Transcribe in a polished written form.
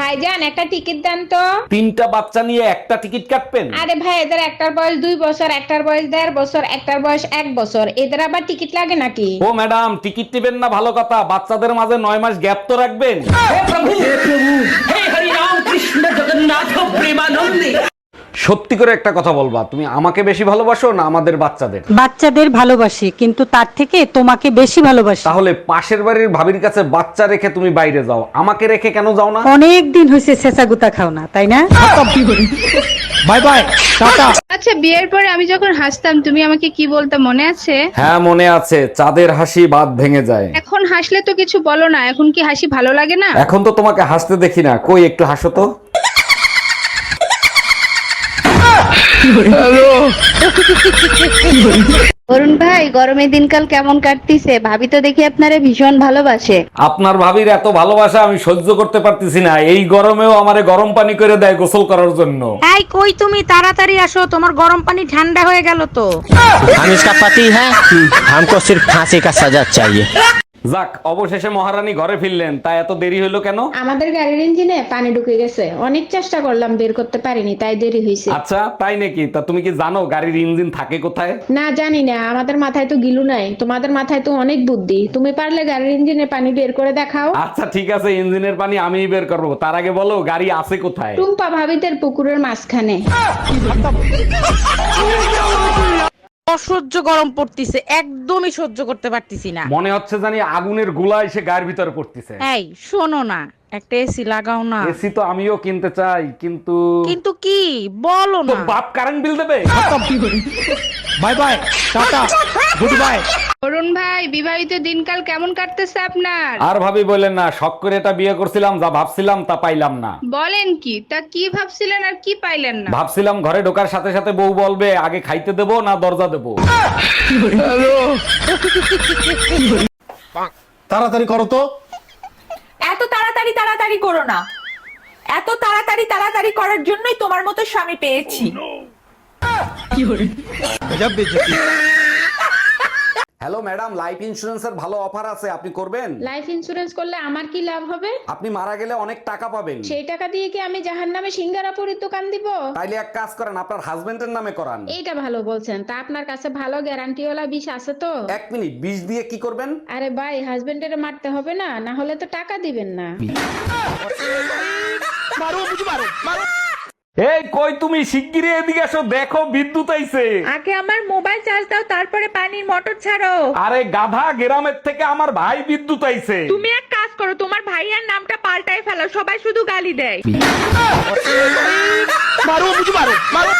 ভাইজান একটা টিকিট দেন তো। তিনটা বাচ্চা নিয়ে একটা টিকিট কাটবেন? আরে ভাই, এদের একটার বয়স 2 বছর, একটার বয়স 1.5 বছর, একটার বয়স 1 বছর, এদের আবার টিকিট লাগে নাকি? ও ম্যাডাম, টিকিট টিবেন না ভালো কথা, বাচ্চাদের মাঝে 9 মাস গ্যাপ তো রাখবেন। সত্যি করে একটা কথা বলবা, তুমি আমাকে বেশি ভালোবাসো না আমাদের বাচ্চাদের? বাচ্চাদের ভালোবাসি, কিন্তু তার থেকে তোমাকে বেশি ভালোবাসি। তাহলে পাশের বাড়ির ভাবির কাছে বাচ্চা রেখে তুমি বাইরে যাও, আমাকে রেখে কেন যাও না? অনেক দিন হয়েছে ছেঁচা গুতা খাও না, তাই না? Bye bye, tata. আচ্ছা, বিয়ের পরে আমি যখন হাসতাম তুমি আমাকে কি বলতে মনে আছে? হ্যাঁ মনে আছে, চাঁদের হাসি বাদ ভেঙে যায়। এখন হাসলে তো কিছু বলো না, এখন কি হাসি ভালো লাগে না? এখন তো তোমাকে হাসতে দেখি না, কই একটু হাসো তো। অরুণ ভাই, গরমের দিনকাল কেমন কাটতিছে? ভাবি তো দেখি আপনারে ভীষণ ভালোবাসে। আপনার ভাবির এত ভালোবাসা আমি সহ্য করতে পারতেছি না, এই গরমেও আমারে গরম পানি করে দেয় গোসল করার জন্য। এই কই তুমি, তাড়াতাড়ি আসো, তোমার গরম পানি ঠান্ডা হয়ে গেল তো। हम इसका पति है, हमको सिर्फ फांसी का सजा चाहिए। যাক, অবশেষে মহারানী ঘরে ফিরলেন, তা এত দেরি হইলো কেন? আমাদের গাড়ির ইঞ্জিনে পানি ঢুকে গেছে, অনেক চেষ্টা করলাম, বের করতে পারিনি, তাই দেরি হয়েছে। আচ্ছা তাই নাকি? তা তুমি কি জানো গাড়ির ইঞ্জিন থাকে কোথায়? না জানি না, আমাদের মাথায় তো গিলু নাই, তোমাদের মাথায় তো অনেক বুদ্ধি, তুমি পারলে গাড়ির ইঞ্জিনে পানি বের করে দেখাও। আচ্ছা ঠিক আছে, ইঞ্জিনের পানি আমিই বের করবো, তার আগে বলো গাড়ি আছে কোথায়? টুম্পা ভাবিদের পুকুরের মাঝখানে। অসহ্য গরম পড়তিছে, একদমই সহ্য করতে পারতিছি না। মনে হচ্ছে জানি আগুনের গোলা এসে গায়ের ভিতরে পড়তেছে। এই শোনো না, একটা এসি লাগাও না। এসি তো আমিও কিনতে চাই, কিন্তু কিন্তু কি বলো তো না। বাপ কারেন্ট বিল দেবে। Bye bye, tata, good bye. Arun ভাই, বিবাহিত দিনকাল কেমন কাটতেছে আপনার? আর ভাবি বলেন না, শখ করে এটা বিয়ে করছিলাম, যা ভাবছিলাম তা পাইলাম না। বলেন কি? তা কি ভাবছিলেন আর কি পাইলেন না? ভাবছিলাম ঘরে ঢোকার সাথে সাথে বউ বলবে আগে খাইতে দেবো না দরজা দেবো। তাড়াতাড়ি করো তো। এত তাড়াতাড়ি তাড়াতাড়ি করো না, এত তাড়াতাড়ি তাড়াতাড়ি করার জন্যই তোমার মতো স্বামী পেয়েছি। হ্যালো ম্যাডাম, লাইফ ইন্সুরেন্সের ভালো অফার আছে, আপনি করবেন? লাইফ ইন্সুরেন্স করলে আমার কি লাভ হবে? আপনি মারা গেলে অনেক টাকা পাবেন। সেই টাকা দিয়ে কি আমি জাহান্নামে সিঙ্গারাপুরীর দোকান দিব? তাইলে এক কাজ করেন, আপনার হাজবেন্ডের নামে করান। এইটা ভালো বলছেন, তা আপনার কাছে ভালো গ্যারান্টিওয়ালা বিষ আছে তো? 1 মিনিট, বিষ দিয়ে কি করবেন? আরে ভাই, হাজবেন্ডের মারতে হবে না, না হলে তো টাকা দিবেন না। এই কই তুমি, শিগগিরই এদিকে এসো, দেখো বিদ্যুৎ আইছে। আগে আমার মোবাইল চার্জ দাও, তারপরে পানির মোটর ছাড়ো। আরে গাধা, গ্রামের থেকে আমার ভাই বিদ্যুৎ আইছে। তুমি এক কাজ করো, তোমার ভাইয়ার নামটা পাল্টাই ফেলো, সবাই শুধু গালি দেয়। मारो मुझे, मारो मारो।